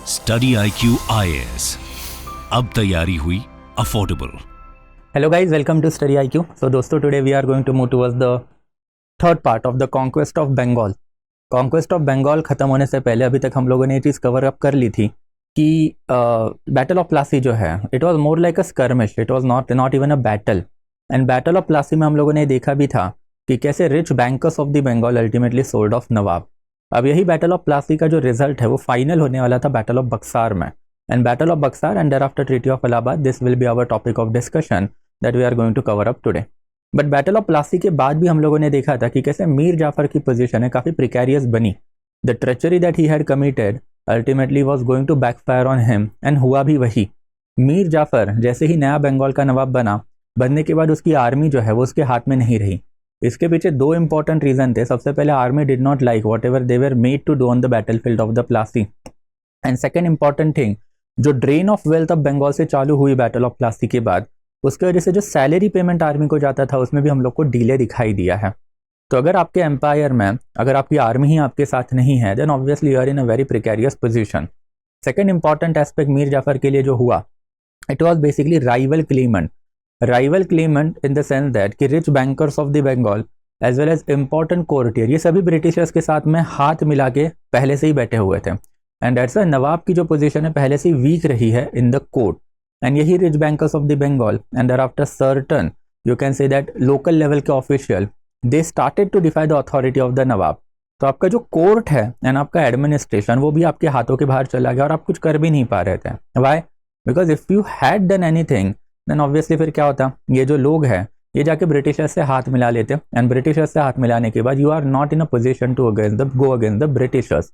Study IQ IAS, अब तैयारी हुई affordable. Hello guys, welcome to Study IQ. So दोस्तों, today we are going to move towards the third part of the conquest of Bengal. Conquest of Bengal खत्म होने से पहले अभी तक हम लोगों ने ये चीज़ कवर अप कर ली थी कि बैटल ऑफ प्लासी जो है, it was more like a skirmish, it was not even a battle. And battle of Plassey में हम लोगों ने देखा भी था कि कैसे rich bankers of the Bengal ultimately sold off nawab. अब यही बैटल ऑफ प्लासी का जो रिजल्ट है वो फाइनल होने वाला था बैटल ऑफ बक्सार में। And battle of Buxar and after treaty of Allahabad, this will be our topic of discussion that we are going to cover up today. But battle of Plassey के बाद भी हम लोगों ने देखा था कि कैसे मीर जाफर की पोजीशन है काफ़ी प्रिकैरियस बनी। The treachery that he had committed ultimately was going to backfire on him, and हुआ भी वही। मीर जाफर जैसे ही नया बंगाल का नवाब बनने के बाद उसकी आर्मी जो है वो उसके हाथ में नहीं रही। इसके पीछे दो इंपॉर्टेंट रीजन थे। सबसे पहले, army did not like whatever they were made to do on the battlefield of the Plassey. And second important thing, जो drain of wealth of Bengal से चालू हुई बैटल ऑफ प्लासी के बाद, उसकी वजह से जो सैलरी पेमेंट आर्मी को जाता था उसमें भी हम लोग को डिले दिखाई दिया है। तो अगर आपके एम्पायर में अगर आपकी आर्मी ही आपके साथ नहीं है, then obviously you are in a very precarious position. Second important aspect Mir Jafar के लिए जो हुआ, it was basically rival claimant in the sense that कि rich bankers of the Bengal as well as important courtier, ये सभी ब्रिटिशर्स के साथ में हाथ मिला के पहले से ही बैठे हुए थे। एंड दैट्स व्हाई नवाब की जो पोजीशन है पहले से ही वीक रही है इन द कोर्ट। एंड यही rich bankers of the Bengal and thereafter certain, you can say that local level के official, they started to defy the authority of the nawab. तो आपका जो कोर्ट है एंड आपका एडमिनिस्ट्रेशन वो भी आपके हाथों के बाहर चला गया और आप कुछ कर भी नहीं पा रहे थे। Why? Because if you had done anything then obviously फिर क्या होता, ये जो लोग हैं ये जाके ब्रिटिशर्स से हाथ मिला लेते, एंड ब्रिटिशर्स से हाथ मिलाने के बाद you are not in a position to go against the Britishers.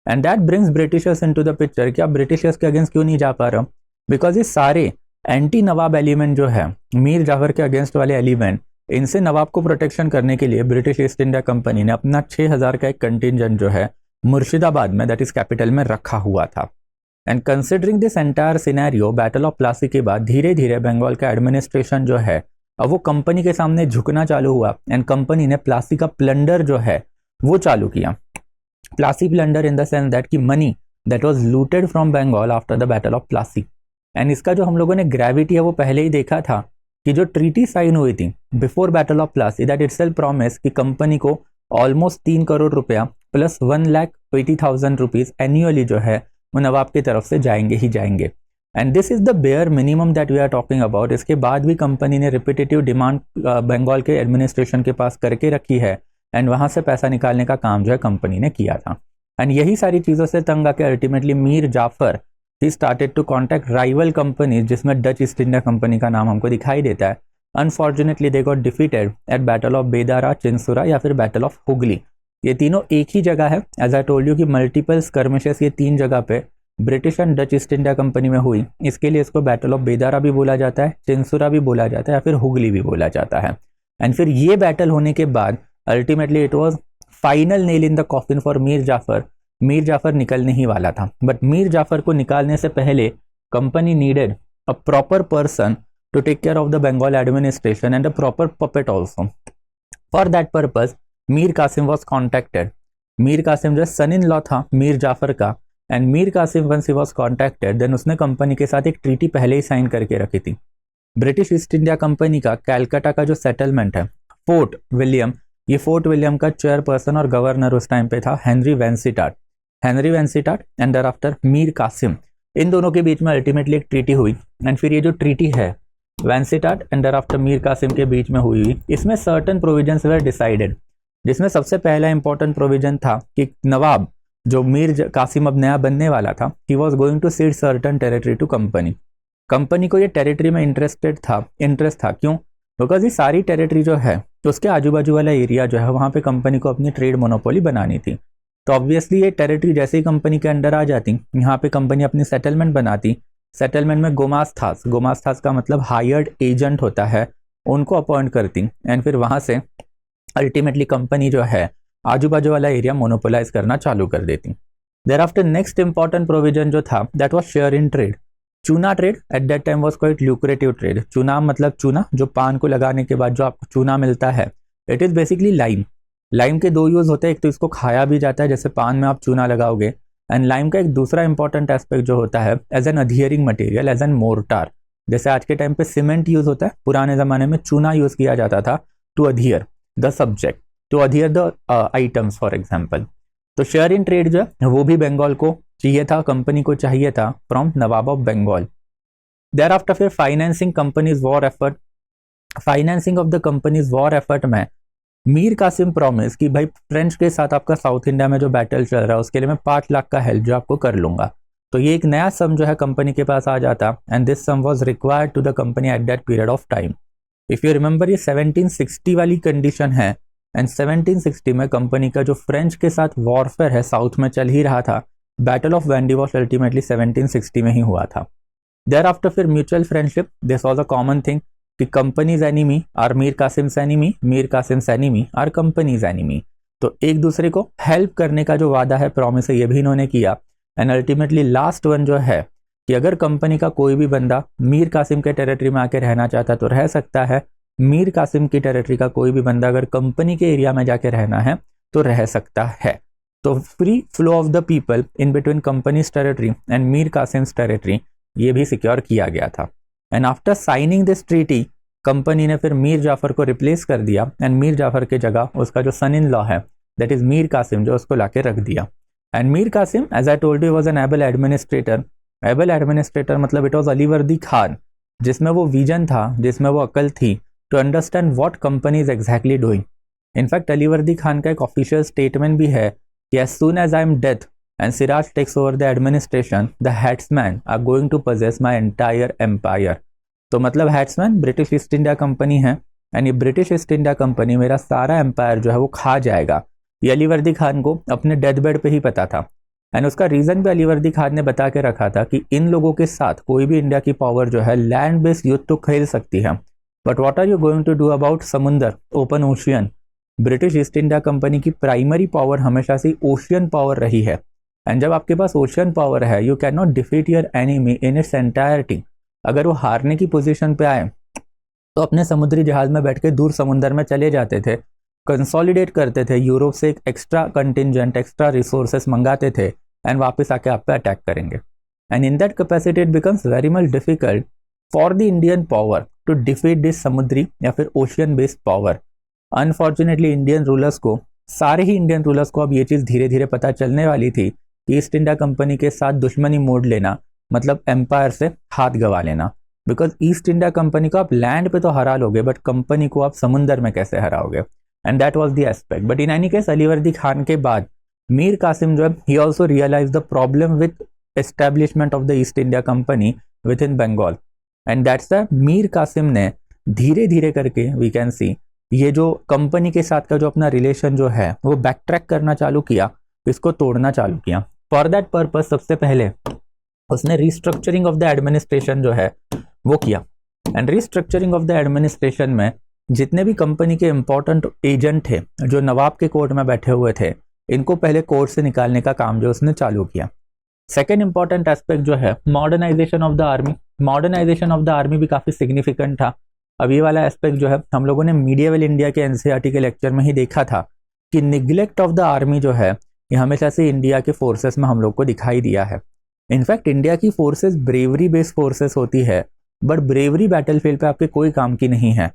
And that brings Britishers into the picture कि आप ब्रिटिशर्स के अगेंस्ट क्यों नहीं जा पा रहे हो। बिकॉज ये सारे एंटी नवाब एलिमेंट जो है, मीर जाफर के अगेंस्ट वाले एलिमेंट, इनसे नवाब को प्रोटेक्शन करने के लिए ब्रिटिश ईस्ट इंडिया कंपनी ने अपना 6000 का एक कंटिजेंट जो है मुर्शिदाबाद में, दैट इज कैपिटल में, रखा हुआ था। And considering this entire scenario, battle of Plassey के बाद धीरे धीरे बंगाल का एडमिनिस्ट्रेशन जो है अब वो कंपनी के सामने झुकना चालू हुआ, एंड कंपनी ने प्लासी का प्लंडर जो है वो चालू किया। Plassey plunder in the sense that कि money that was looted from Bengal after the battle of Plassey. And इसका जो हम लोगों ने ग्रेविटी है वो पहले ही देखा था कि जो ट्रीटी साइन हुई थी before battle of Plassey, that itself promise कि कंपनी को ऑलमोस्ट 3 करोड़ रुपया प्लस 1,80,000 रुपीज एन्युअली जो है वो नवाब की तरफ से जाएंगे ही जाएंगे। And this is the bare minimum that we are talking about. इसके बाद भी कंपनी ने रिपीटेटिव डिमांड बंगाल के एडमिनिस्ट्रेशन के पास करके रखी है, एंड वहां से पैसा निकालने का काम जो है कंपनी ने किया था। एंड यही सारी चीज़ों से तंग आके अल्टीमेटली मीर जाफर ही started to contact rival companies, जिसमें डच ईस्ट इंडिया कंपनी का नाम हमको दिखाई देता है। Unfortunately they got defeated at battle of Bedara, Chinsura या फिर बैटल ऑफ हुगली। ये तीनों एक ही जगह है। एज आई टोल्ड यू कि मल्टीपल स्कर्मिशेस ये 3 जगह पे British and Dutch East India company में हुई। इसके लिए इसको बैटल ऑफ बेदारा भी बोला जाता है, चिंसुरा भी बोला जाता है, या फिर हुगली भी बोला जाता है। एंड फिर ये बैटल होने के बाद ultimately it was final nail in the coffin for Mir Jafar. Mir Jafar निकलने ही वाला था, बट मीर जाफर को निकालने से पहले company needed a proper person to take care of the Bengal administration and a proper puppet also. For that purpose Mir Qasim was contacted. Mir Qasim जो son in law था मीर जाफर का, and Mir Kasim once he was contacted, then उसने company के साथ एक treaty पहले ही sign करके रखी थी। ब्रिटिश ईस्ट इंडिया कंपनी का कैलकाटा का जो सेटलमेंट है फोर्ट विलियम, ये फोर्ट विलियम का चेयरपर्सन और गवर्नर उस टाइम पे था Henry Vansittart and thereafter Mir Qasim. इन दोनों के बीच में अल्टीमेटली एक ट्रीटी हुई, एंड फिर ये जो ट्रीटी है वेंसिटाट एंड देयरआफ्टर मीर कासिम के बीच में हुई, इसमें सर्टन प्रोविजंस वर डिसाइडेड। जिसमें सबसे पहला इंपॉर्टेंट प्रोविजन था कि नवाब जो मीर कासिम अब नया बनने वाला था, he was going to cede certain territory to company को ये टेरिटरी में इंटरेस्ट था। क्यों? बिकॉज ये सारी टेरिटरी जो है तो उसके आजू बाजू वाला एरिया जो है वहाँ पे कंपनी को अपनी ट्रेड मोनोपोली बनानी थी। तो ऑब्वियसली ये टेरिटरी जैसे ही कंपनी के अंडर आ जाती, यहाँ पे कंपनी अपनी सेटलमेंट बनाती। सेटलमेंट में गोमास्थास का मतलब हायर्ड एजेंट होता है, उनको अपॉइंट करती, एंड फिर वहाँ से अल्टीमेटली कंपनी जो है आजू बाजू वाला एरिया मोनोपोलाइज करना चालू कर देती। Thereafter next important provision जो था that was share in trade. Chuna trade at that time was quite lucrative trade. चूना मतलब चूना, जो पान को लगाने के बाद जो आपको चूना मिलता है, it is basically lime. Lime के 2 यूज़ होते हैं, एक तो इसको खाया भी जाता है, जैसे पान में आप चूना लगाओगे, एंड लाइम का एक दूसरा इंपॉर्टेंट एस्पेक्ट जो होता है as an adhering material, as an mortar. जैसे आज के टाइम पे सीमेंट यूज होता है, पुराने ज़माने में चूना यूज किया जाता था to adhere the subject, to adhere the items for example. तो शेयर इन ट्रेड जो है वो भी बंगाल को चाहिए था, कंपनी को चाहिए था from Nawab of Bengal. Thereafter फिर financing companies war effort, financing of the companies war effort में मीर कासिम प्रॉमिस कि भाई फ्रेंच के साथ आपका साउथ इंडिया में जो बैटल चल रहा है उसके लिए मैं 5 लाख का हेल्प जो आपको कर लूंगा। तो ये एक नया सम जो है कंपनी के पास आ जाता, and this sum was required to the company at that period of time. If you remember ये 1760 वाली कंडीशन है, एंड 1760 में कंपनी का जो फ्रेंच के साथ वॉरफेयर है साउथ में चल ही रहा था। बैटल ऑफ वेंडिवॉस अल्टीमेटली 1760 में ही हुआ था। देयर आफ्टर फिर mutual friendship, this was a common thing कि companies enemy are Mir Qasim's enemy, Mir Qasim's enemy are companies enemy. तो एक दूसरे को हेल्प करने का जो वादा है, प्रॉमिस है, ये भी इन्होंने किया। एंड अल्टीमेटली लास्ट वन जो है कि अगर कंपनी का कोई भी बंदा मीर कासिम के टेरिटरी में आके रहना चाहता तो रह सकता है, मीर कासिम की टेरिटरी का कोई भी बंदा अगर कंपनी के एरिया में जाके रहना है तो रह सकता है। तो free flow of the people in between companies territory and Mir Qasim's territory ये भी सिक्योर किया गया था। And after signing this treaty company ने फिर मीर जाफर को रिप्लेस कर दिया, एंड मीर जाफर के जगह उसका जो सन इन लॉ है दैट इज मीर कासिम जो उसको लाके रख दिया। And Mir Kasim as I told you was an able administrator. Able administrator मतलब इट वाज अलीवर्दी खान, जिसमें वो विजन था, जिसमें वो अकल थी to understand what company is exactly doing. In fact Alivardi Khan का एक ऑफिशियल स्टेटमेंट भी है कि as soon as I am death and Siraj takes over the administration, the headsmen are going to possess my entire empire। तो मतलब हेड्समैन British East India company है, and ये British East India company मेरा सारा empire जो है वो खा जाएगा। ये अलीवर्दी खान को अपने डेथ बेड पे ही पता था, एंड उसका रीजन भी अलीवर्दी खान ने बता के रखा था कि इन लोगों के साथ कोई भी इंडिया की पावर जो है लैंड बेस्ड युद्ध तो खेल सकती है, but what are you going to do about समुंदर, open ocean. British East India company की प्राइमरी पावर हमेशा से ओशियन पावर रही है, एंड जब आपके पास ओशियन पावर है you can not defeat your enemy in its entirety. अगर वो हारने की पोजीशन पे आए तो अपने समुद्री जहाज में बैठ के दूर समुंदर में चले जाते थे, कंसोलिडेट करते थे, यूरोप से एक एक्स्ट्रा कंटिजेंट, एक्स्ट्रा रिसोर्सेस मंगाते थे, एंड वापस आके आप पे अटैक करेंगे। And in that capacity it becomes very much difficult for the Indian power to defeat this समुद्री या फिर ocean based power. Unfortunately Indian rulers को, सारे ही इंडियन रूलर्स को अब ये चीज़ धीरे धीरे पता चलने वाली थी कि ईस्ट इंडिया कंपनी के साथ दुश्मनी मोड़ लेना मतलब एम्पायर से हाथ गंवा लेना। बिकॉज ईस्ट इंडिया कंपनी को आप लैंड पे तो हरा लोगे, बट कंपनी को आप समुंदर में कैसे हराओगे, and that was the aspect. But in any case Alivardi Khan के बाद मीर कासिम जो है he also realize the problem with establishment of the East India company within Bengal, and that's the Mir Qasim ने धीरे धीरे करके वी कैन सी ये जो कंपनी के साथ का जो अपना रिलेशन जो है वो बैक ट्रैक करना चालू किया, इसको तोड़ना चालू किया। फॉर दैट पर्पज सबसे पहले उसने रिस्ट्रक्चरिंग ऑफ द एडमिनिस्ट्रेशन जो है वो किया, and restructuring of the administration में जितने भी कंपनी के इंपॉर्टेंट एजेंट थे जो नवाब के कोर्ट में बैठे हुए थे, इनको पहले कोर्ट से निकालने का काम जो उसने चालू किया। सेकेंड इंपॉर्टेंट एस्पेक्ट जो है modernisation of the army. Modernisation of the army भी काफ़ी सिग्निफिकेंट था। अब ये वाला एस्पेक्ट जो है हम लोगों ने मीडिएवल इंडिया के एनसीईआरटी के लेक्चर में ही देखा था कि निग्लेक्ट ऑफ द आर्मी जो है ये हमेशा से इंडिया के फोर्सेस में हम लोग को दिखाई दिया है। इनफैक्ट इंडिया की फोर्सेस ब्रेवरी बेस्ड फोर्सेस होती है, बट ब्रेवरी बैटलफील्ड पे आपके कोई काम की नहीं है,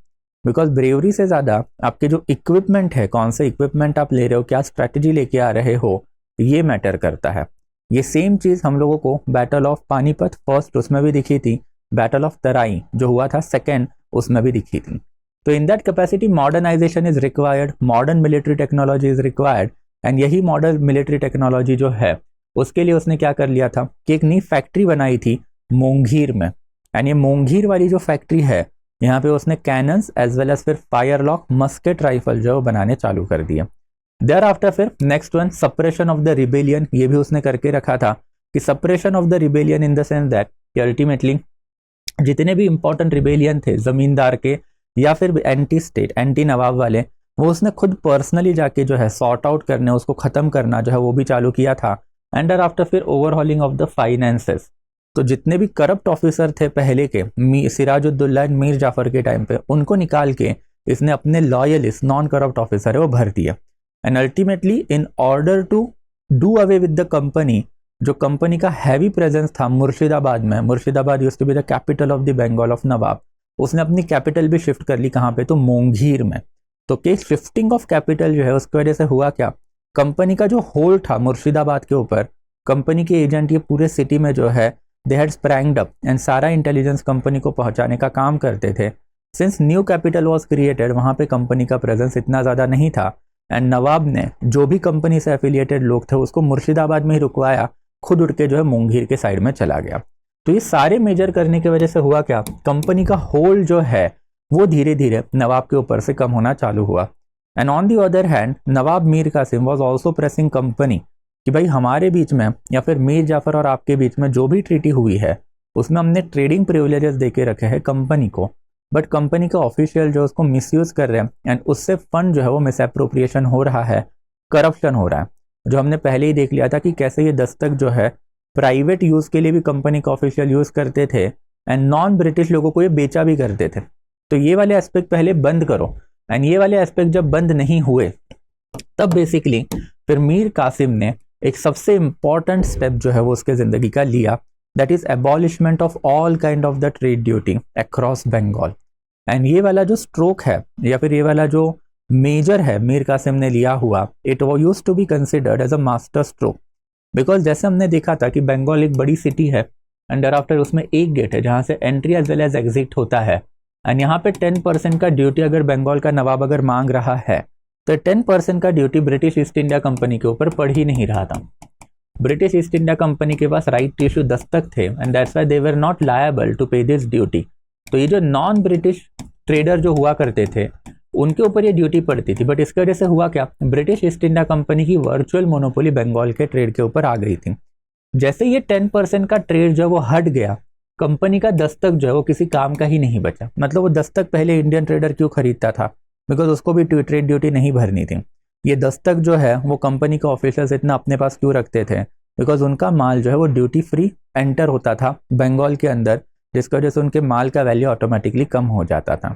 बिकॉज ब्रेवरी से ज़्यादा आपके जो इक्विपमेंट है, कौन से इक्विपमेंट आप ले रहे हो, क्या स्ट्रैटेजी लेके आ रहे हो, ये मैटर करता है। ये सेम चीज़ हम लोगों को बैटल ऑफ पानीपत फर्स्ट उसमें भी दिखी थी, बैटल ऑफ तराई जो हुआ था सेकेंड उसमें भी दिखी थी। तो in that capacity modernization is required, modern military technology is required, and यही मॉडर्न मिलिट्री टेक्नोलॉजी जो है उसके लिए उसने क्या कर लिया था कि एक नई फैक्ट्री बनाई थी मोंगीर में, एंड ये मोंगीर वाली जो फैक्ट्री है यहाँ पे उसने कैनन्स एज वेल एज फिर फायरलॉक मस्केट राइफल जो बनाने चालू कर दिए। देयर आफ्टर फिर next one suppression of the rebellion, ये भी उसने करके रखा था कि suppression of the rebellion in the sense that कि अल्टीमेटली जितने भी इंपॉर्टेंट रिबेलियन थे जमींदार के या फिर एंटी स्टेट एंटी नवाब वाले, वो उसने खुद पर्सनली जाके जो है सॉर्ट आउट करने, उसको खत्म करना जो है वो भी चालू किया था। एंड देयर आफ्टर फिर ओवरहॉलिंग ऑफ द फाइनेंसेस, तो जितने भी करप्ट ऑफिसर थे पहले के सिराजुद्दौला एंड मीर जाफर के टाइम पे, उनको निकाल के इसने अपने लॉयलिस्ट नॉन करप्ट ऑफिसर है वो भर दिया। And ultimately in order to do away with the company जो कंपनी का हैवी प्रेजेंस था मुर्शिदाबाद में, Murshidabad used to be the capital of the Bengal of Nawab, उसने अपनी कैपिटल भी शिफ्ट कर ली कहाँ पे, तो मोंगीर में। तो के शिफ्टिंग ऑफ कैपिटल जो है उसकी वजह से हुआ क्या, कंपनी का जो होल्ड था मुर्शिदाबाद के ऊपर, कंपनी के एजेंट ये पूरे सिटी में जो है दे हैड स्प्रैंग्ड अप एंड सारा इंटेलिजेंस कंपनी को पहुंचाने का काम करते थे। Since new capital was created, वहाँ पे कंपनी का प्रेजेंस इतना ज़्यादा नहीं था, एंड नवाब ने जो भी कंपनी से एफिलिएटेड लोग थे उसको मुर्शिदाबाद में ही रुकवाया, खुद उड़ के जो है मोंगीर के साइड में चला गया। तो ये सारे मेजर करने की वजह से हुआ क्या, कंपनी का होल्ड जो है वो धीरे धीरे नवाब के ऊपर से कम होना चालू हुआ। And on the other hand Nawab Mir Qasim was also pressing company कि भाई हमारे बीच में या फिर मीर जाफर और आपके बीच में जो भी ट्रीटी हुई है उसमें हमने ट्रेडिंग प्रिविलेजेस दे के रखे हैं कंपनी को, बट कंपनी का ऑफिशियल जो उसको मिसयूज कर रहे हैं एंड उससे फंड जो है वो मिसअप्रोप्रिएशन हो रहा है, करप्शन हो रहा है। जो हमने पहले ही देख लिया था कि कैसे ये दस्तक जो है प्राइवेट यूज के लिए भी कंपनी का ऑफिशियल यूज करते थे एंड नॉन ब्रिटिश लोगों को ये बेचा भी करते थे। तो ये वाले एस्पेक्ट पहले बंद करो, एंड ये वाले एस्पेक्ट जब बंद नहीं हुए तब बेसिकली फिर मीर कासिम ने एक सबसे इंपॉर्टेंट स्टेप जो है वो उसके जिंदगी का लिया, that is abolishment of all kind of the trade duty across Bengal. And ये वाला जो स्ट्रोक है या फिर ये वाला जो मेजर है मीर कासिम ने लिया हुआ, इट वो use to be considered as a master stroke, because जैसे हमने देखा था कि बंगाल एक बड़ी सिटी है एंड आफ्टर उसमें एक गेट है जहाँ से entry as well as exit होता है, एंड यहाँ पे 10% का ड्यूटी अगर बंगाल का नवाब अगर मांग रहा है तो 10% का duty British East India company के ऊपर पड़ ही नहीं रहा था। ब्रिटिश ईस्ट इंडिया कंपनी के पास राइट टू इशू दस्तक थे and that's why they were not liable to pay this duty. तो ये जो नॉन ब्रिटिश ट्रेडर जो हुआ करते थे उनके ऊपर ये ड्यूटी पड़ती थी, बट इसकी वजह से हुआ क्या, ब्रिटिश ईस्ट इंडिया कंपनी की वर्चुअल मोनोपोली बंगाल के ट्रेड के ऊपर आ गई थी। जैसे ये 10% का ट्रेड जो है वो हट गया, कंपनी का दस्तक जो है वो किसी काम का ही नहीं बचा। मतलब वो दस्तक पहले इंडियन ट्रेडर क्यों खरीदता था, बिकॉज उसको भी ट्रेड ड्यूटी नहीं भरनी थी। ये दस्तक जो है वो कंपनी के ऑफिसर्स इतना अपने पास क्यों रखते थे, बिकॉज उनका माल जो है वो ड्यूटी फ्री एंटर होता था बंगाल के अंदर, जिसकी वजह से उनके माल का वैल्यू ऑटोमेटिकली कम हो जाता था।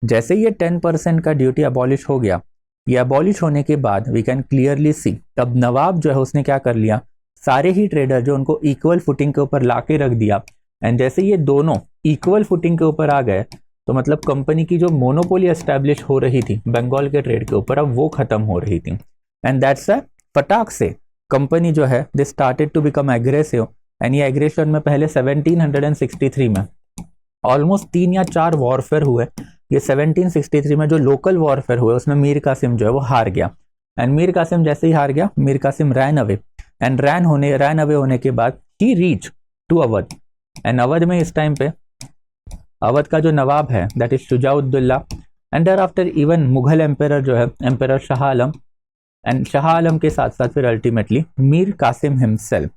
जैसे ये 10% का ड्यूटी अबॉलिश हो गया, ये अबॉलिश होने के बाद वी कैन क्लियरली सी तब नवाब जो है उसने क्या कर लिया, सारे ही ट्रेडर जो उनको इक्वल फुटिंग के ऊपर ला के रख दिया। एंड जैसे ये दोनों इक्वल फुटिंग के ऊपर आ गए तो मतलब कंपनी की जो मोनोपोली एस्टैब्लिश हो रही थी बंगाल के ट्रेड के ऊपर, अब वो खत्म हो रही थी। एंड दैट्स फटाक से कंपनी जो है they started to become aggressive. And ये एग्रेशन में पहले 1763 में ऑलमोस्ट 3 या 4 वॉरफेयर हुए। ये 1763 में जो लोकल वॉरफेयर हुए उसमें मीर कासिम जो है वो हार गया। एंड मीर कासिम जैसे ही हार गया, Mir Qasim ran away, and ran away होने के बाद he reach to Awadh. And Awadh में इस टाइम पे अवध का जो नवाब है that is Shujauddaula, and thereafter even Mughal emperor जो है एम्पेरर शाह आलम, एंड शाह आलम के साथ साथ फिर अल्टीमेटली मीर कासिम हिमसेल्फ,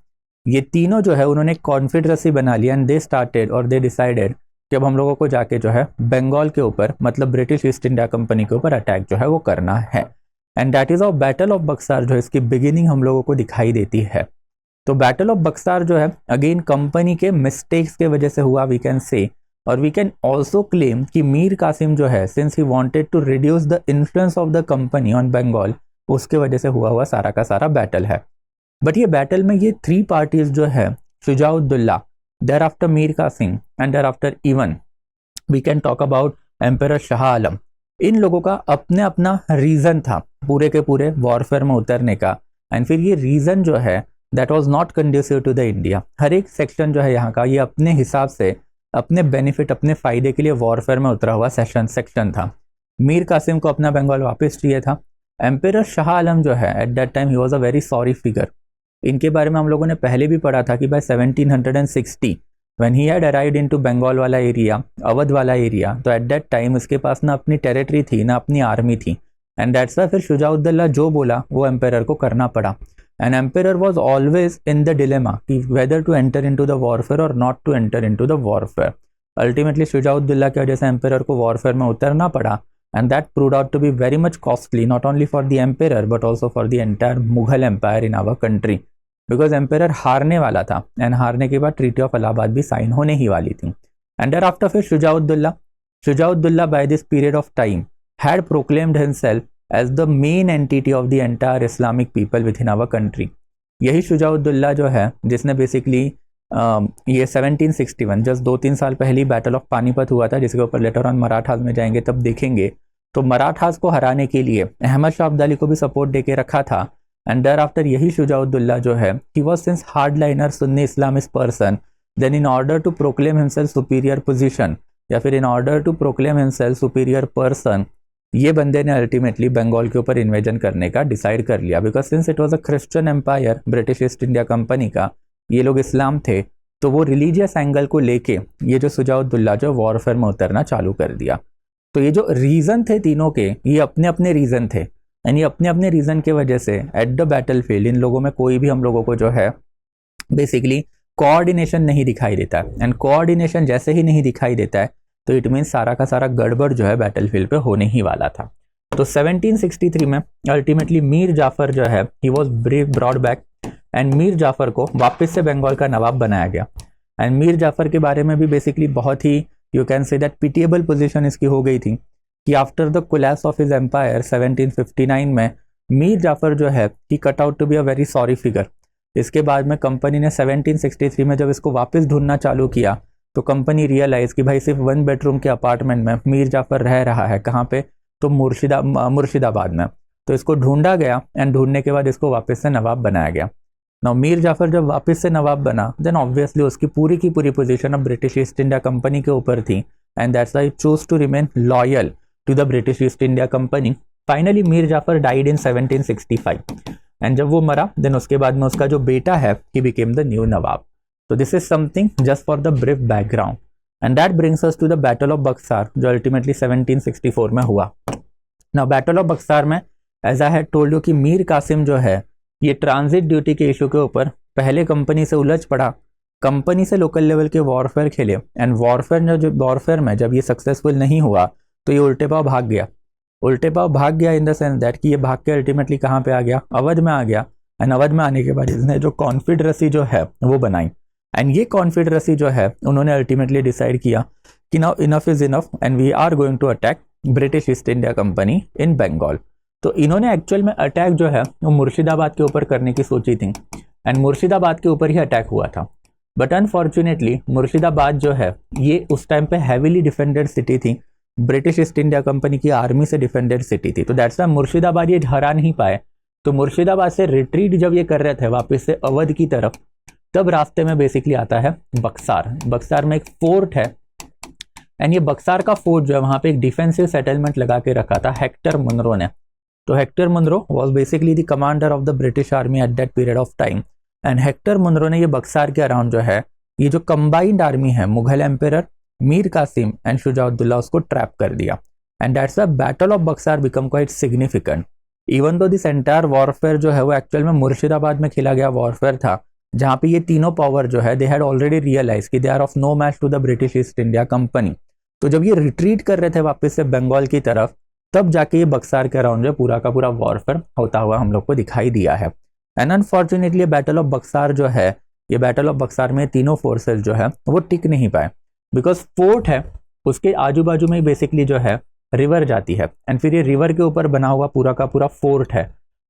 ये तीनों जो है उन्होंने कॉन्फेडरेसी बना लिया एंड दे स्टार्टेड और दे डिसाइडेड कि अब हम लोगों को जाके जो है बंगाल के ऊपर मतलब ब्रिटिश ईस्ट इंडिया कंपनी के ऊपर अटैक जो है वो करना है। And that is of battle of Buxar जो है इसकी बिगिनिंग हम लोगों को दिखाई देती है। तो बैटल ऑफ बक्सार जो है अगेन कंपनी के मिस्टेक्स के वजह से हुआ वी कैन से, और वी कैन ऑल्सो क्लेम कि मीर कासिम जो है since he wanted to reduce the influence of the company on Bengal, उसके वजह से हुआ सारा का सारा बैटल है। बट ये बैटल में ये 3 पार्टीज जो है Shujauddaula, thereafter Mir Qasim and thereafter even we can talk about emperor Shah Alam, इन लोगों का अपने अपना रीजन था पूरे के पूरे वॉरफेयर में उतरने का। एंड फिर ये रीजन जो है that was not conducive to the India. हर एक सेक्शन जो है यहाँ का ये अपने हिसाब से अपने बेनिफिट अपने फायदे के लिए वॉरफेयर में उतरा हुआ सेक्शन था। मीर कासिम को अपना बंगाल वापस चाहिए था। एम्पेरर शाह आलम जो है eight that time he was a very sorry figure. इनके बारे में हम लोगों ने पहले भी पढ़ा था कि by 1760 when he had arrived into Bengal वाला एरिया, अवध वाला एरिया, तो एट दैट टाइम उसके पास ना अपनी टेरिटरी थी ना अपनी आर्मी थी। एंड दैट्स व्हाई फिर शुजाउद्दौला जो बोला वो एम्पेरर को करना पड़ा। And emperor was always in the dilemma कि whether to enter into the warfare और not to enter into the warfare. Ultimately Shujauddaula की वजह से एम्पेरर को वॉरफेयर में उतरना पड़ा, and that proved out to be very much costly not only for the emperor but also for the entire Mughal empire in our country, because emperor हारने वाला था एंड हारने के बाद ट्रीटी ऑफ इलाहाबाद भी साइन होने ही वाली थी। एंड देयर आफ्टर फिर Shujauddaula by this period of time had proclaimed himself as the main entity of the entire Islamic people within our country. यही शुजाउद्दौला जो है जिसने बेसिकली ये 1761 जस्ट 2-3 साल पहले बैटल ऑफ पानीपत हुआ था, जिसके ऊपर लेटर ऑन मराठास में जाएंगे तब देखेंगे। तो मराठास को हराने के लिए अहमद शाह अब्दाली को भी सपोर्ट देके रखा था। एंड देयर आफ्टर यही शुजाउद्दौला जो है he was since hardliner Sunni Islamist person, then in order to proclaim himself superior position या फिर in order to proclaim himself superior person, ये बंदे ने अल्टीमेटली बंगाल के ऊपर इन्वेजन करने का डिसाइड कर लिया। Because since it was a Christian empire, British East India company का, ये लोग इस्लाम थे, तो वो रिलीजियस एंगल को लेके ये जो शुजाउद्दौला जो वॉरफेयर में उतरना चालू कर दिया। तो ये जो रीज़न थे तीनों के, ये अपने अपने रीज़न थे, यानी अपने अपने रीज़न के वजह से एट द बैटल फील्ड इन लोगों में कोई भी हम लोगों को जो है बेसिकली कोऑर्डिनेशन नहीं दिखाई देता है। एंड कोऑर्डिनेशन जैसे ही नहीं दिखाई देता है तो इट मीन्स सारा का सारा गड़बड़ जो है बैटल फील्ड पे होने ही वाला था। तो 1763 में अल्टीमेटली मीर जाफर जो है he was brought back and Mir Jafar को वापस से बंगाल का नवाब बनाया गया। एंड मीर जाफर के बारे में भी बेसिकली बहुत ही you can say that pitiable position इसकी हो गई थी कि after the collapse of his empire 1759 में मीर जाफर जो है he cut out to be a very sorry figure. इसके बाद में कंपनी ने 1763 में जब इसको वापस ढूंढना चालू किया तो कंपनी रियलाइज कि भाई सिर्फ 1 बेडरूम के अपार्टमेंट में मीर जाफर रह रहा है, कहाँ पे, तो मुर्शिदाबाद में। तो इसको ढूंढा गया एंड ढूंढने के बाद इसको वापस से नवाब बनाया गया। नाउ मीर जाफर जब वापस से नवाब बना देन ऑब्वियसली उसकी पूरी की पूरी पोजीशन अब ब्रिटिश ईस्ट इंडिया कंपनी के ऊपर थी and that's why choose to remain loyal to the British East India company. Finally Mir Jafar died in 1765 and जब वो मरा देन उसके बाद में उसका जो बेटा है he became the new nawab. तो this is something just for the brief background and that brings us to the battle of Buxar जो अल्टीमेटली 1764 में हुआ। नाउ बैटल ऑफ बक्सार में as I had told you कि मीर कासिम जो है ये ट्रांजिट ड्यूटी के इशू के ऊपर पहले कंपनी से उलझ पड़ा, कंपनी से लोकल लेवल के वॉरफेयर खेले एंड वॉरफेयर में जब ये सक्सेसफुल नहीं हुआ तो ये उल्टे पाव भाग गया इन द सेंस दैट कि ये भाग के अल्टीमेटली कहाँ पे आ गया, अवध में आ गया। एंड अवध में आने के बाद इसने जो कॉन्फेडरेसी जो है वो बनाई एंड ये कॉन्फेडरेसी जो है उन्होंने अल्टीमेटली डिसाइड किया कि now enough is enough and we are going to attack British East India company in Bengal. तो इन्होंने एक्चुअल में अटैक जो है वो मुर्शिदाबाद के ऊपर करने की सोची थी एंड मुर्शिदाबाद के ऊपर ही अटैक हुआ था। बट अनफॉर्चुनेटली मुर्शिदाबाद जो है ये उस टाइम पे हैवीली डिफेंडेड सिटी थी, ब्रिटिश ईस्ट इंडिया कंपनी की आर्मी से डिफेंडेड सिटी थी। तो दैट्स व्हाई मुर्शिदाबाद ये हरा नहीं पाए। तो मुर्शिदाबाद से रिट्रीट जब ये कर रहे थे वापस से अवध की तरफ, तब रास्ते में बेसिकली आता है बक्सार। बक्सार में एक फोर्ट है एंड ये बक्सार का फोर्ट जो है वहाँ पे एक डिफेंसिव सेटलमेंट लगा के रखा था हेक्टर मुनरो ने। तो Hector Munro was basically the commander of the British army at that period of time and Hector Munro ने ये बक्सार के अराउंड जो है ये जो कंबाइंड आर्मी है मुगल एम्पेरर, मीर कासिम एंड शुजाउद्दौला उसको ट्रैप कर दिया and that's the battle of Berkshire become quite significant. Even though this entire warfare जो है वो एक्चुअल में मुर्शिदाबाद में खेला गया वॉरफेयर था, जहाँ पे ये तीनों पावर जो है दे हैड ऑलरेडी रियलाइज कि they are of no match to the British East India company. तो जब ये रिट्रीट कर रहे थे वापस से बंगाल की तरफ, तब जाके ये बक्सार के अराउंड जो पूरा का पूरा वॉरफेयर होता हुआ हम लोग को दिखाई दिया है। And unfortunately battle of Buxar जो है, ये बैटल ऑफ बक्सार में तीनों फोर्सेस जो है वो टिक नहीं पाए बिकॉज फोर्ट है उसके आजू बाजू में बेसिकली जो है रिवर जाती है एंड फिर ये रिवर के ऊपर बना हुआ पूरा का पूरा फोर्ट है।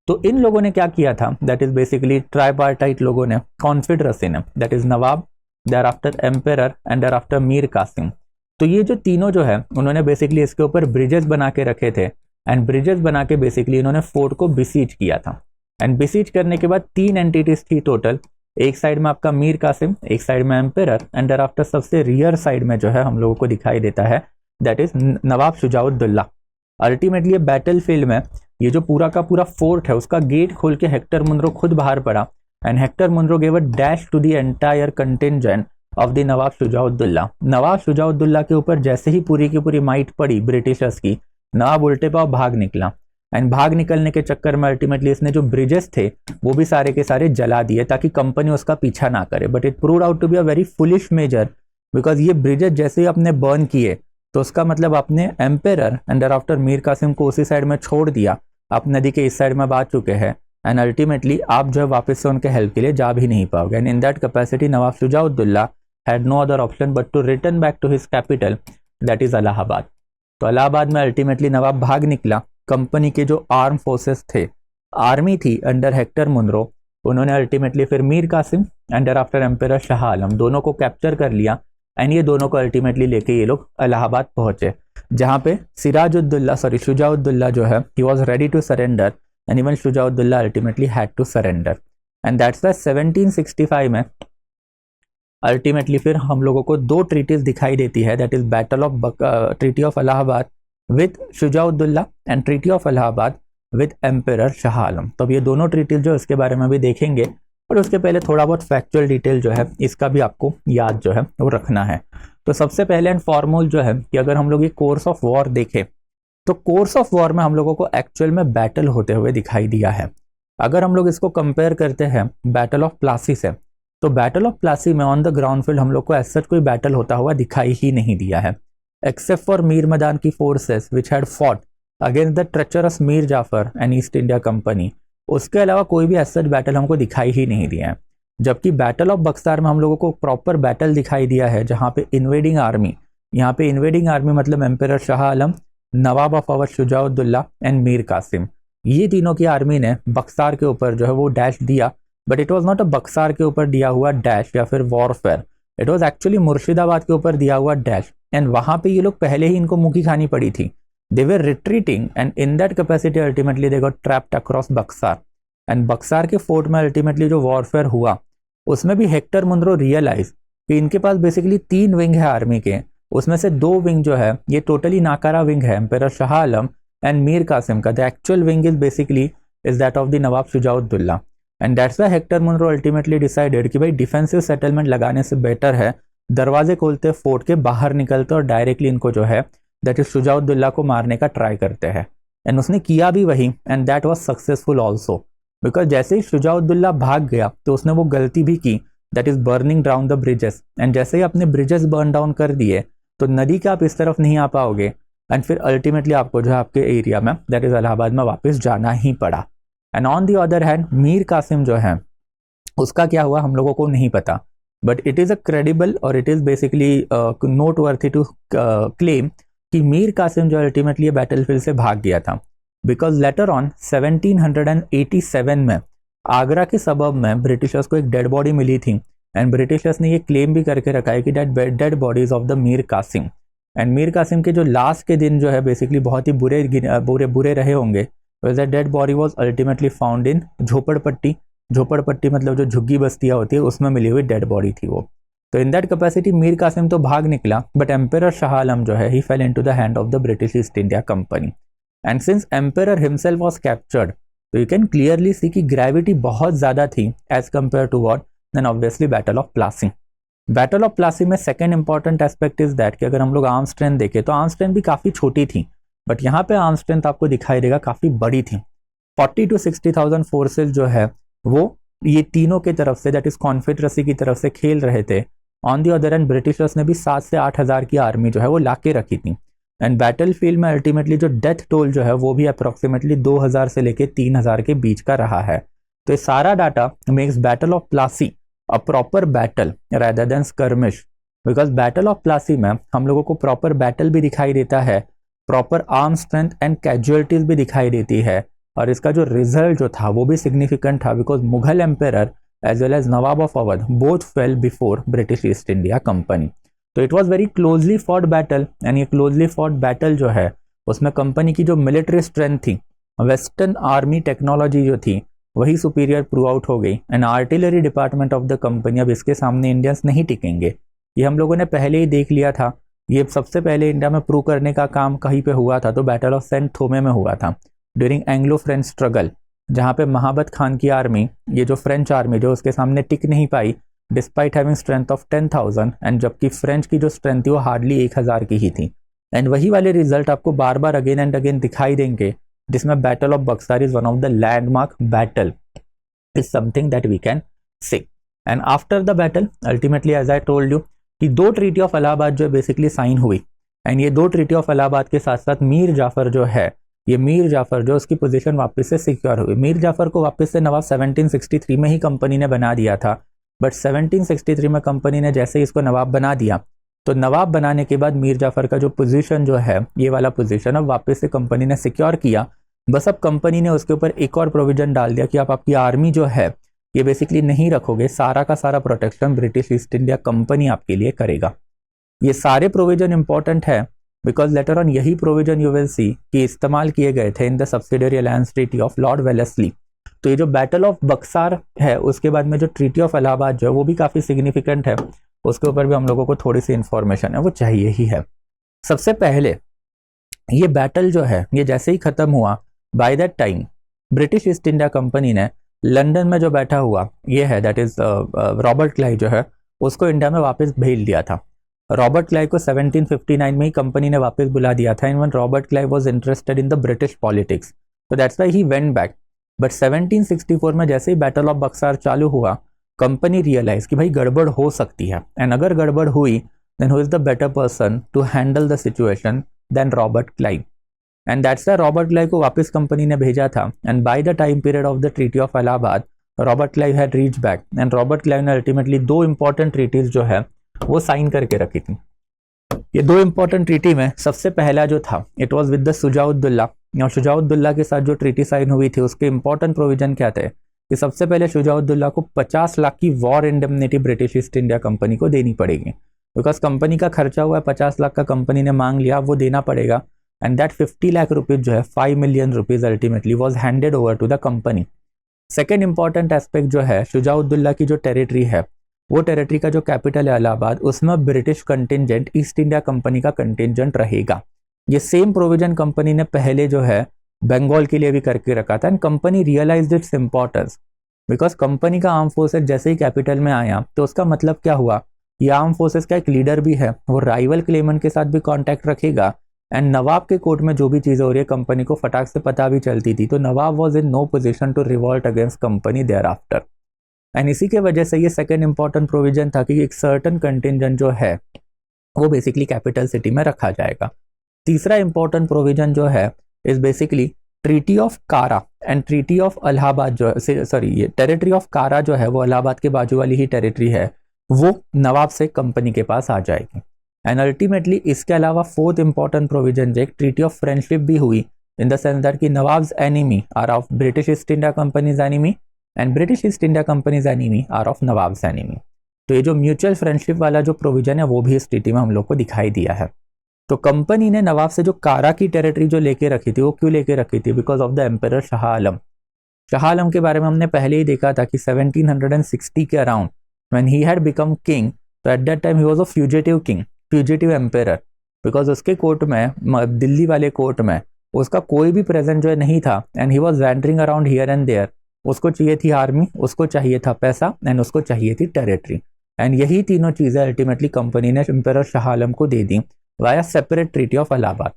तो इन लोगों ने क्या किया था, दैट इज बेसिकली ट्राइपार्टाइट लोगों ने, कॉन्फेडरेसी ने, that is nawab, thereafter emperor and thereafter Mir Qasim. तो ये जो तीनों जो है उन्होंने बेसिकली इसके ऊपर ब्रिजेस बना के रखे थे एंड ब्रिजेस बना के बेसिकली इन्होंने फोर्ट को बिसीज किया था। एंड बिसीज करने के बाद 3 एंटिटीज थी टोटल, एक साइड में आपका मीर कासिम, एक साइड में एम्पेरर एंड देयर आफ्टर सबसे रियर साइड में जो है हम लोगों को दिखाई देता है that is Nawab Shujauddaula. Ultimately ये बैटल फील्ड में ये जो पूरा का पूरा फोर्ट है उसका गेट खोल के हेक्टर मुनरो खुद बाहर पड़ा and Hector Munro gave a dash to the entire contingent of the Nawab Shujauddaula. Nawab Shujauddaula के ऊपर जैसे ही पूरी की पूरी माइट पड़ी ब्रिटिशर्स की, नवाब उल्टे पाव भाग निकला एंड भाग निकलने के चक्कर में अल्टीमेटली इसने जो ब्रिजेस थे वो भी सारे के सारे जला दिए ताकि कंपनी उसका पीछा ना करे। But it proved out to be a very foolish measure because ये ब्रिजेस जैसे ही अपने बर्न किए तो उसका मतलब आपने emperor and thereafter Mir Qasim को उसी साइड में छोड़ दिया, आप नदी के इस साइड में आ चुके हैं एंड अल्टीमेटली आप जो है वापस से उनके हेल्प के लिए जा भी नहीं पाओगे। And in that capacity Nawab Shujauddaula had no other option but to return back to his capital that is Allahabad. तो इलाहाबाद में अल्टीमेटली नवाब भाग निकला। कंपनी के जो आर्म फोर्सेस थे, आर्मी थी अंडर हेक्टर मुनरो, उन्होंने अल्टीमेटली फिर Mir Qasim and after emperor Shah Alam दोनों को कैप्चर कर लिया एंड ये दोनों को अल्टीमेटली लेके ये लोग इलाहाबाद पहुंचे, जहाँ पे शुजाउद्दौला जो है he was ready to surrender and even Shujauddaula ultimately had to surrender and that's the 1765 में अल्टीमेटली फिर हम लोगों को दो ट्रीटीज दिखाई देती है, that is battle of treaty of Allahabad with Shujauddaula and treaty of Allahabad with emperor Shah Alam. तो अब ये दोनों ट्रीटीज जो इसके बारे में भी देखेंगे, और उसके पहले थोड़ा बहुत फैक्चुअल डिटेल जो है इसका भी आपको याद जो है वो रखना है। तो सबसे पहले एंड फॉर्मल जो है कि अगर हम लोग ये कोर्स ऑफ वॉर देखें तो कोर्स ऑफ वॉर में हम लोगों को एक्चुअल में बैटल होते हुए दिखाई दिया है। अगर हम लोग इसको कंपेयर करते हैं बैटल ऑफ प्लासी से, तो बैटल ऑफ प्लासी में ऑन द ग्राउंड फील्ड हम लोग को ऐसा कोई बैटल होता हुआ दिखाई ही नहीं दिया है, एक्सेप्ट फॉर मीर मदान की forces which had fought against the treacherous Mir Jafar and East India company. उसके अलावा कोई भी ऐसा बैटल हमको दिखाई ही नहीं दिया है। जबकि बैटल ऑफ बक्सार में हम लोगों को प्रॉपर बैटल दिखाई दिया है, जहाँ पे इन्वेडिंग आर्मी, यहाँ पे इन्वेडिंग आर्मी मतलब emperor Shah Alam, Nawab of Awadh Shujauddaula and Mir Qasim, ये तीनों की आर्मी ने बक्सार के ऊपर जो है वो डैश दिया, but it was not a Berkshire के ऊपर दिया हुआ डैश या फिर warfare, it was actually Murshidabad के ऊपर दिया हुआ डैश। एंड वहाँ पे ये लोग पहले ही इनको मुँह की खानी पड़ी थी, they were retreating and in that capacity ultimately they got trapped across Berkshire. And Berkshire के फोर्ट में अल्टीमेटली जो वॉरफेयर हुआ उसमें भी हेक्टर मुनरो रियलाइज कि इनके पास बेसिकली 3 विंग है आर्मी के, उसमें से 2 विंग जो है ये टोटली नाकारा विंग है एम्पेयर शाह आलम एंड मीर कासिम का। The actual wing is basically is that of the Nawab Shujauddaula and that's why Hector Munro ultimately decided कि भाई डिफेंसिव सेटलमेंट लगाने से बेटर है दरवाजे खोलते फोर्ट के बाहर निकलते और डायरेक्टली इनको जो है दैट इज शुजाउद्दौला को मारने का ट्राई करते हैं। एंड उसने किया भी वही and that was successful also, because जैसे ही शुजाउद्दौला भाग गया तो उसने वो गलती भी की, that is burning down the bridges. And जैसे ही अपने ब्रिजेस बर्न डाउन कर दिए तो नदी के आप इस तरफ नहीं आ पाओगे एंड फिर अल्टीमेटली आपको जो है आपके एरिया में दैट इज इलाहाबाद में वापस जाना ही पड़ा। And on the other hand Mir Qasim जो है उसका क्या हुआ हम लोगों को नहीं पता, but it is a credible और it is basically noteworthy to claim कि मीर कासिम जो अल्टीमेटली बैटलफील्ड से भाग गया था, बिकॉज लेटर ऑन 1787 में आगरा के सबब में ब्रिटिशर्स को एक डेड बॉडी मिली थी एंड ब्रिटिशर्स ने ये क्लेम भी करके रखा है कि dead bodies of the Mir Qasim. And Mir Qasim के जो लास्ट के दिन जो है बेसिकली बहुत ही बुरे रहे होंगे, that dead body was ultimately found in झोपड़पट्टी मतलब जो झुग्गी बस्तियाँ होती है उसमें मिली हुई डेड बॉडी थी वो। तो in that capacity Mir Qasim तो भाग निकला, बट एम्पेयर शाह आलम जो है he fell into the hand of the British East India company. And since emperor himself was captured, तो यू कैन क्लियरली सी कि ग्रेविटी बहुत ज़्यादा थी as compare to what then obviously battle of Plassey. Battle of Plassey में second important aspect is that कि अगर हम लोग आर्म स्ट्रेंथ देखें तो आर्म स्ट्रेंथ भी काफ़ी छोटी थी, बट यहाँ पे आर्म स्ट्रेंथ आपको दिखाई देगा काफ़ी बड़ी थी। 40 to 60,000 फोर्सेज जो है वो ये तीनों की तरफ से दैट इज कॉन्फेडरेसी की तरफ से खेल रहे थे। On the other and Britishers ने भी 7 से 8 हज़ार की आर्मी जो है वो ला के रखी थी। एंड बैटल फील्ड में अल्टीमेटली जो डेथ टोल जो है वो भी अप्रॉक्सीमेटली 2000 से लेके 3000 के बीच का रहा है। तो ये सारा data makes battle of Plassey a proper battle rather than skirmish, because battle of Plassey में हम लोगों को प्रॉपर बैटल भी दिखाई देता है, proper arm strength and casualties भी दिखाई देती है, और इसका जो रिजल्ट जो था वो भी सिग्निफिकेंट था, because Mughal emperor as well as Nawab of Awadh both fell before British East India company. तो it was very closely fought battle and ये क्लोजली फॉट बैटल जो है उसमें कंपनी की जो मिलिट्री स्ट्रेंथ थी, वेस्टर्न आर्मी टेक्नोलॉजी जो थी वही सुपीरियर प्रूव आउट हो गई। And artillery department of the company अब इसके सामने इंडियंस नहीं टिकेंगे, ये हम लोगों ने पहले ही देख लिया था। ये सबसे पहले इंडिया में प्रूव करने का काम कहीं पे हुआ था तो बैटल ऑफ सेंट थोमे में हुआ था ड्यूरिंग एंग्लो फ्रेंच स्ट्रगल, जहाँ पे महाबत खान की आर्मी, ये जो फ्रेंच आर्मी जो उसके सामने टिक नहीं पाई despite having strength of 10,000, and जबकि फ्रेंच की जो स्ट्रेंथ थी वो हार्डली 1000 की ही थी। एंड वही वाले रिजल्ट आपको बार बार अगेन एंड अगेन दिखाई देंगे, जिसमें battle of Buxar is one of the landmark battle, is something that we can say. And after the battle ultimately as I told you कि 2 ट्रीटी ऑफ इलाहाबाद जो बेसिकली साइन हुई, and ये 2 treaty of Allahabad के साथ साथ मीर जाफर जो है, ये मीर जाफर जो उसकी पोजीशन वापस से सिक्योर हुई। मीर जाफर को वापस से नवाब 1763 में ही कंपनी ने बना दिया था, बट 1763 में कंपनी ने जैसे ही इसको नवाब बना दिया तो नवाब बनाने के बाद मीर जाफर का जो पोजीशन जो है ये वाला पोजीशन अब वापस से कंपनी ने सिक्योर किया। बस अब कंपनी ने उसके ऊपर एक और प्रोविजन डाल दिया कि आप आपकी आर्मी जो है ये बेसिकली नहीं रखोगे, सारा का सारा protection British East India company आपके लिए करेगा। ये सारे प्रोविजन इंपॉर्टेंट है बिकॉज लेटर ऑन यही प्रोविजन यू विल सी कि इस्तेमाल किए गए थे in the subsidiary alliance treaty of Lord Wellesley. तो ये जो बैटल ऑफ बक्सार है उसके बाद में जो ट्रीटी ऑफ इलाहाबाद जो है वो भी काफ़ी सिग्निफिकेंट है, उसके ऊपर भी हम लोगों को थोड़ी सी इंफॉर्मेशन है वो चाहिए ही है। सबसे पहले ये बैटल जो है ये जैसे ही खत्म हुआ, by that time British East India company ने लंदन में जो बैठा हुआ ये है दैट इज रॉबर्ट क्लाइव जो है उसको इंडिया में वापस भेज दिया था। रॉबर्ट क्लाइव को 1759 में ही कंपनी ने वापस बुला दिया था, and when Robert Clive was interested in the British politics, so that's why he went back. But 1764 में जैसे ही बैटल ऑफ बक्सार चालू हुआ, कंपनी रियलाइज कि भाई गड़बड़ हो सकती है, एंड अगर गड़बड़ हुई then who is the better person to handle the situation than Robert Clive, and that's why Robert Clive को वापस कंपनी ने भेजा था। And by the time period of the treaty of Allahabad Robert Clive had reach back, and Robert Clive ने ultimately 2 important treaties जो है वो sign करके रखी थी। ये 2 इंपॉर्टेंट ट्रीटी में सबसे पहला जो था it was with the Shujauddaula, और शुजाउद्दौला के साथ जो ट्रीटी साइन हुई थी उसके इंपॉर्टेंट प्रोविजन क्या थे कि सबसे पहले शुजाउद्दौला को 50 लाख की war indemnity British East India company को देनी पड़ेगी, बिकॉज कंपनी का खर्चा हुआ है 50 लाख का, कंपनी ने मांग लिया, वो देना पड़ेगा, एंड दैट 50 लाख रुपीज जो है 5 million rupees ultimately was handed over to the company. Second important aspect जो है शुजाउद्दौला की जो टेरिटरी है वो टेरिटरी का जो कैपिटल है इलाहाबाद, उसमें British contingent east India company का कंटिजेंट रहेगा। ये सेम प्रोविजन कंपनी ने पहले जो है बंगाल के लिए भी करके रखा था, and company realized its importance because company का आर्म फोर्सेस जैसे ही कैपिटल में आया तो उसका मतलब क्या हुआ, ये आर्म फोर्सेस का एक लीडर भी है, वो राइवल क्लेमेंट के साथ भी कॉन्टैक्ट रखेगा, एंड नवाब के कोर्ट में जो भी चीज़ें हो रही है कंपनी को फटाक से पता भी चलती थी, तो Nawab was in no position to revolt against company thereafter. And इसी के वजह से ये सेकेंड इंपॉर्टेंट प्रोविजन था कि एक सर्टन कंटिजेंट जो है वो बेसिकली कैपिटल सिटी में रखा जाएगा। तीसरा इंपॉर्टेंट प्रोविजन जो है is basically treaty of Kara and treaty of Allahabad जो है, सॉरी ये टेरिटरी ऑफ कारा जो है वो इलाहाबाद के बाजू वाली ही टेरिटरी है, वो नवाब से कंपनी के पास आ जाएगी। एंड अल्टीमेटली इसके अलावा फोर्थ इंपॉर्टेंट प्रोविजन जो एक ट्रीटी ऑफ फ्रेंडशिप भी हुई इन द सेंस दैट कि nawab's enemy are of British East India company's enemy and British East India company's enemy are of nawab's enemy. तो ये जो म्यूचुअल फ्रेंडशिप वाला जो प्रोविजन है वो भी इस ट्रीटी में हम लोग को दिखाई दिया है। तो कंपनी ने नवाब से जो कारा की टेरिटरी जो लेके रखी थी वो क्यों लेके रखी थी, because of the emperor Shah Alam. Shah Alam के बारे में हमने पहले ही देखा था कि 1760 के around when he had become king, तो at that time he was a fugitive king, fugitive emperor, because उसके कोर्ट में, दिल्ली वाले कोर्ट में उसका कोई भी प्रेजेंट जो है नहीं था, and he was wandering around here and there. उसको चाहिए थी आर्मी, उसको चाहिए था पैसा, एंड उसको चाहिए थी टेरिटरी, एंड यही तीनों चीज़ें अल्टीमेटली कंपनी ने एम्परर शाह आलम को दे दी via separate treaty of Allahabad.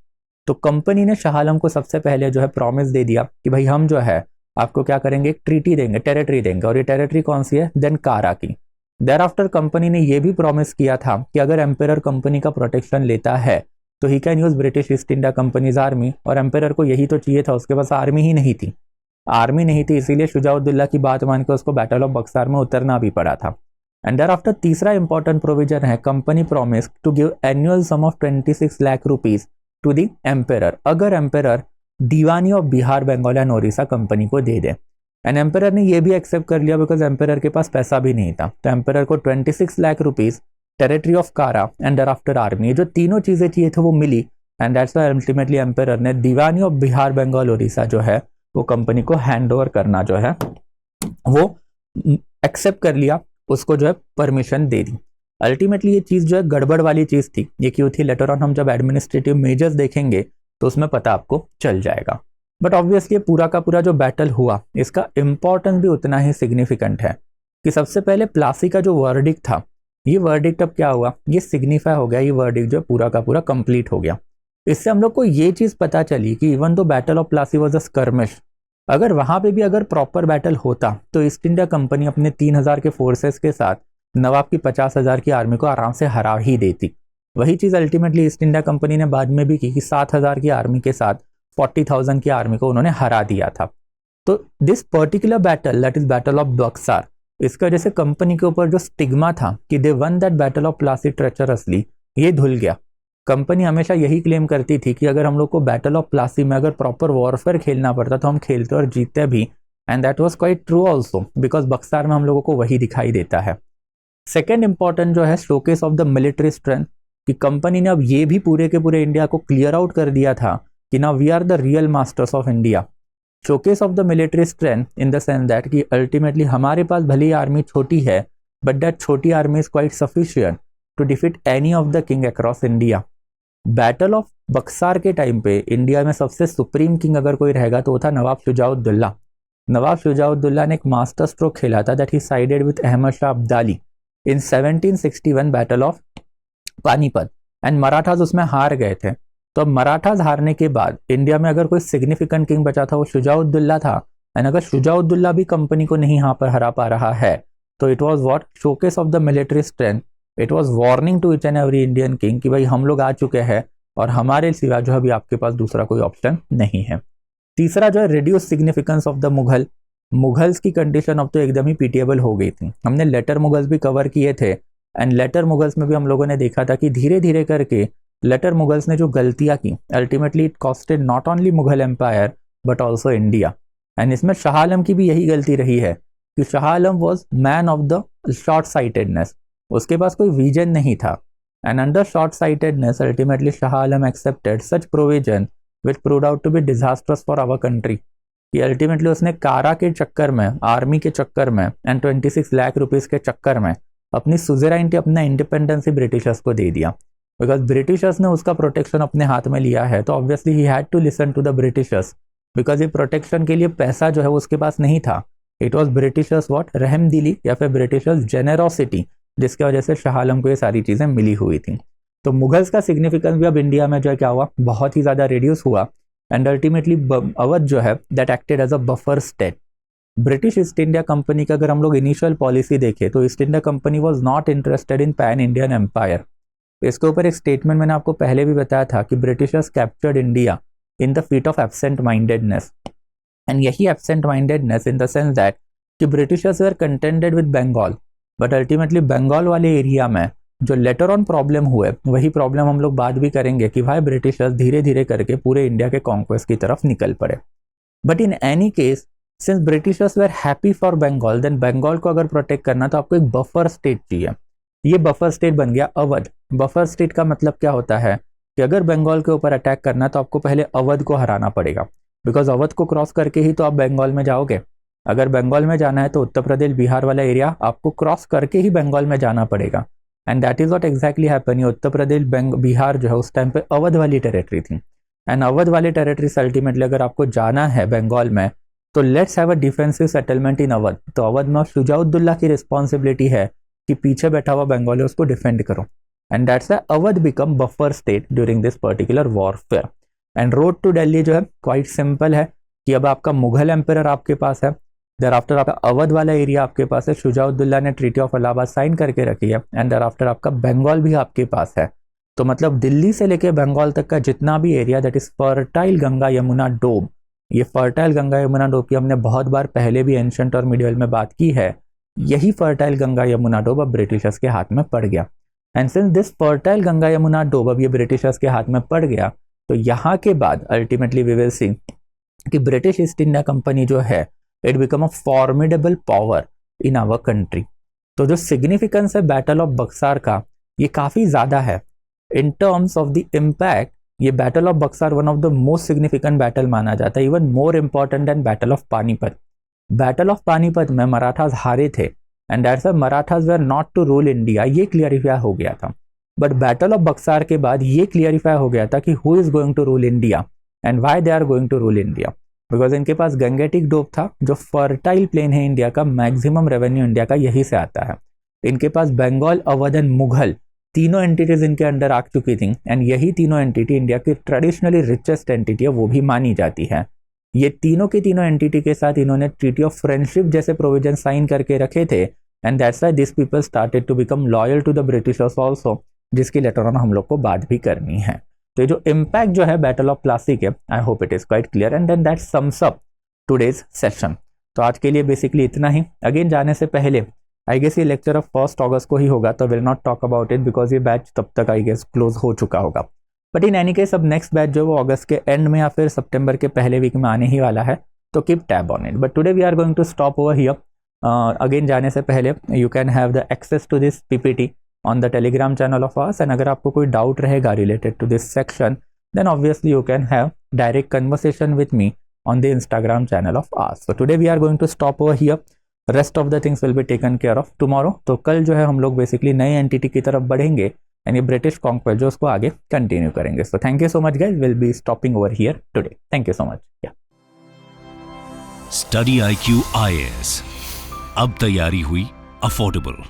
तो कंपनी ने शाह आलम को सबसे पहले जो है प्रॉमिस दे दिया कि भाई हम जो है आपको क्या करेंगे, एक ट्रीटी देंगे, टेरिटरी देंगे, और ये टेरिटरी कौन सी है, देन कारा की। देयर आफ्टर कंपनी ने ये भी प्रॉमिस किया था कि अगर एम्परर कंपनी का प्रोटेक्शन लेता है तो he can use British East India companies army, और एम्परर को यही तो चाहिए था, उसके पास आर्मी ही नहीं थी, आर्मी नहीं थी, इसीलिए शुजाउद्दौला की बात मानकर उसको बैटल ऑफ बक्सार में उतरना भी पड़ा था। एंड देयर आफ्टर तीसरा इंपॉर्टेंट प्रोविजन है company promise to give annual sum of 26 lakh rupees to the emperor, अगर emperor diwani of Bihar, Bengal and Odisha company को दे दे। एंड एम्परर ने ये भी एक्सेप्ट कर लिया बिकॉज एम्परर के पास पैसा भी नहीं था, तो एम्परर को 26 lakh rupees, territory of Kara and thereafter army, जो तीनों चीजें चाहिए थे वो मिली, and that's why ultimately emperor ने दीवानी ऑफ बिहार, बंगाल, ओडिशा जो है वो कंपनी को हैंड ओवर करना जो है वो एक्सेप्ट कर लिया, उसको जो है परमिशन दे दी। अल्टीमेटली ये चीज़ जो है गड़बड़ वाली चीज़ थी, ये क्यों थी लेटर ऑन हम जब एडमिनिस्ट्रेटिव मेजर्स देखेंगे तो उसमें पता आपको चल जाएगा। बट ऑब्वियसली पूरा का पूरा जो बैटल हुआ इसका इंपॉर्टेंस भी उतना ही सिग्निफिकेंट है कि सबसे पहले प्लासी का जो वर्डिक्ट था, ये वर्डिक्ट अब क्या हुआ, ये सिग्निफाई हो गया, ये वर्डिक्ट जो पूरा का पूरा कंप्लीट हो गया। इससे हम लोग को ये चीज़ पता चली कि even though battle of Plassey was a skirmish, अगर वहाँ पे भी अगर प्रॉपर बैटल होता तो ईस्ट इंडिया कंपनी अपने 3000 के फोर्सेस के साथ नवाब की 50,000 की आर्मी को आराम से हरा ही देती। वही चीज़ अल्टीमेटली ईस्ट इंडिया कंपनी ने बाद में भी की कि 7,000 की आर्मी के साथ 40,000 की आर्मी को उन्होंने हरा दिया था। तो this particular battle that is battle of Berkshire, इसका वजह से कंपनी के ऊपर जो स्टिग्मा था कि they won that battle of Plassey treacherously, ये धुल गया। कंपनी हमेशा यही क्लेम करती थी कि अगर हम लोग को बैटल ऑफ प्लासी में अगर प्रॉपर वॉरफेयर खेलना पड़ता तो हम खेलते और जीतते भी, and that was quite true also, because Berkshire में हम लोगों को वही दिखाई देता है। सेकेंड इंपॉर्टेंट जो है showcase of the military strength, कि कंपनी ने अब ये भी पूरे के पूरे इंडिया को क्लियर आउट कर दिया था कि ना we are the real masters of India. Showcase of the military strength in the sense that कि अल्टीमेटली हमारे पास भले ही आर्मी छोटी है, बट दैट छोटी army is quite sufficient to defeat any of the king across India. Battle of Buxar के time पे इंडिया में सबसे सुप्रीम किंग अगर कोई रहेगा तो वो था नवाब शुजाउद्दौला। नवाब शुजाउद्दौला ने एक मास्टर स्ट्रोक खेला था that he sided with Ahmad Shah Abdali in 1761 battle of Panipat, and Marathas उसमें हार गए थे। तो अब मराठाज हारने के बाद इंडिया में अगर कोई सिग्निफिकेंट किंग बचा था वो शुजाउद्दौला था, एंड अगर शुजाउद्दौला भी कंपनी को नहीं यहाँ पर हरा पा रहा है तो it was what showcase of the military strength, it was warning to each and every Indian king कि भाई हम लोग आ चुके हैं और हमारे सिवा जो अभी आपके पास दूसरा कोई ऑप्शन नहीं है। तीसरा जो है reduce significance of the Mughal. Mughals की कंडीशन अब तो एकदम ही पीटिएबल हो गई थी। हमने लेटर मुगल्स भी कवर किए थे, एंड लेटर मुगल्स में भी हम लोगों ने देखा था कि धीरे धीरे करके लेटर मुगल्स ने जो गलतियां की ultimately it costed not only Mughal empire but also India. And इसमें शाह आलम की भी यही गलती रही है कि Shah Alam was man of the short sightedness, उसके पास कोई विजन नहीं था, and under short sightedness ultimately Shah Alam accepted such provision which proved out to be disasters for our country, कि अल्टीमेटली उसने कारा के चक्कर में, आर्मी के चक्कर में एंड 26 लाख रुपीस के चक्कर में अपनी सुजेराइनिटी, अपना इंडिपेंडेंस ब्रिटिशर्स को दे दिया। बिकॉज ब्रिटिशर्स ने उसका प्रोटेक्शन अपने हाथ में लिया है तो obviously he had to listen to the Britishers, because ये प्रोटेक्शन के लिए पैसा जो है वो उसके पास नहीं था। इट वॉज ब्रिटिशर्स वॉट रहमदिली या फिर ब्रिटिशर्स जेनेरोसिटी, जिसकी वजह से शाह आलम को ये सारी चीज़ें मिली हुई थी। तो मुगल्स का सिग्निफिकेंस भी अब इंडिया में जो है क्या हुआ, बहुत ही ज़्यादा रिड्यूस हुआ, एंड अल्टीमेटली अवध जो है that acted as a buffer state. British East India company का अगर हम लोग इनिशियल पॉलिसी देखें तो East India company was not interested in pan Indian empire. इसके ऊपर एक स्टेटमेंट मैंने आपको पहले भी बताया था कि Britishers captured India in the feet of absent mindedness, and यही absent mindedness in the sense that कि Britishers were contented with Bengal, but ultimately Bengal वाले एरिया में जो लेटर ऑन प्रॉब्लम हुए वही प्रॉब्लम हम लोग बात भी करेंगे कि भाई ब्रिटिशर्स धीरे धीरे करके पूरे इंडिया के कॉन्क्वेस्ट की तरफ निकल पड़े। But in any case since Britishers were happy for Bengal, then Bengal को अगर प्रोटेक्ट करना तो आपको एक बफर स्टेट चाहिए। ये बफर स्टेट बन गया अवध। बफर स्टेट का मतलब क्या होता है कि अगर बंगाल के ऊपर अटैक करना तो आपको पहले अवध को हराना पड़ेगा, बिकॉज अवध को क्रॉस करके ही तो आप बंगाल में जाओगे। अगर बंगाल में जाना है तो उत्तर प्रदेश बिहार वाला एरिया आपको क्रॉस करके ही बंगाल में जाना पड़ेगा, and that is what exactly happen. Uttar Pradesh Bihar जो है उस टाइम पे अवध वाली टेरिटरी थी, एंड अवध वाली टेरिटरी से अल्टीमेटली अगर आपको जाना है बंगाल में तो let's have a defensive settlement in Awadh. तो अवध में शुजाउद्दौला की रिस्पॉन्सिबिलिटी है कि पीछे बैठा हुआ बंगाली उसको डिफेंड करो, and that's Awadh become buffer state during this particular warfare. And road to Delhi जो है क्वाइट सिंपल है कि अब आपका मुगल एम्पायर आपके पास है, देर आफ्टर आपका अवध वाला एरिया आपके पास है, शुजाउद्दौला ने ट्रीटी ऑफ इलाहाबाद साइन करके रखी है, एंड देर आफ्टर आपका बंगाल भी आपके पास है। तो मतलब दिल्ली से लेके बंगाल तक का जितना भी area that is fertile Ganga Yamuna doab, ये फर्टाइल गंगा यमुना डोब की हमने बहुत बार पहले भी एंशंट और मिडियल में बात की है। यही फर्टाइल गंगा यमुना डोब अब ब्रिटिशर्स के हाथ में पड़ गया, and since this fertile Ganga Yamuna doab अब ये ब्रिटिशर्स के हाथ में पड़ गया तो यहाँ के बाद अल्टीमेटली वी विल सी कि ब्रिटिश ईस्ट इंडिया कंपनी जो है it become a formidable power in our country. तो जो सिग्निफिकेंस है बैटल ऑफ बक्सार का ये काफ़ी ज़्यादा है in terms of the impact. ये battle of Buxar one of the most significant battle माना जाता है, even more important than battle of Panipat. Battle of Panipat में मराठास हारे थे, and that's why Marathas were not to rule India, ये क्लियरिफाई हो गया था। बट बैटल ऑफ बक्सार के बाद ये क्लियरिफाई हो गया था कि who is going to rule India and why they are going to rule India. Because इनके पास गंगेटिक डोब था, जो फर्टाइल प्लेन है इंडिया का, मैक्सिमम रेवेन्यू इंडिया का यही से आता है। इनके पास बंगाल, अवध एंड मुगल तीनों एंटिटीज इनके अंडर आ चुकी थी, एंड यही तीनों एंटिटी इंडिया की ट्रेडिशनली रिचेस्ट एंटिटी है, वो भी मानी जाती है। ये तीनों के तीनों एंटिटी के साथ इन्होंने ट्रीटी ऑफ फ्रेंडशिप जैसे प्रोविजन साइन करके रखे थे, and that's why this people started to become loyal to the Britishers also, जिसकी लेटर ऑन हम लोग को बात भी करनी है। तो ये जो इम्पैक्ट जो है बैटल ऑफ प्लासी के, I hope it is quite clear, and then that sums up today's session. तो आज के लिए बेसिकली इतना ही। अगेन जाने से पहले आई गेस ये लेक्चर ऑफ 1 अगस्त को ही होगा, तो will not talk about it because ये बैच तब तक आई गेस क्लोज हो चुका होगा। बट इन एनी केस अब नेक्स्ट बैच जो वो अगस्त के एंड में या फिर सितंबर के पहले वीक में आने ही वाला है, तो keep tab on it. But today we are going to stop over here. Again जाने से पहले you can have the access to this PPT on the Telegram channel of ours. And अगर आपको कोई डाउट रहेगा related to this section, then obviously you can have direct conversation with me on the Instagram channel of ours. So today we are going to stop over here. Rest of the things will be taken care of tomorrow. तो कल जो है हम लोग basically नई entity की तरफ बढ़ेंगे यानी ब्रिटिश कॉन्क्वेस्ट जो उसको आगे कंटिन्यू करेंगे. So thank you so much guys, will be stopping over here today. Thank you so much. Study IQ IAS, अब तैयारी हुई अफोर्डेबल.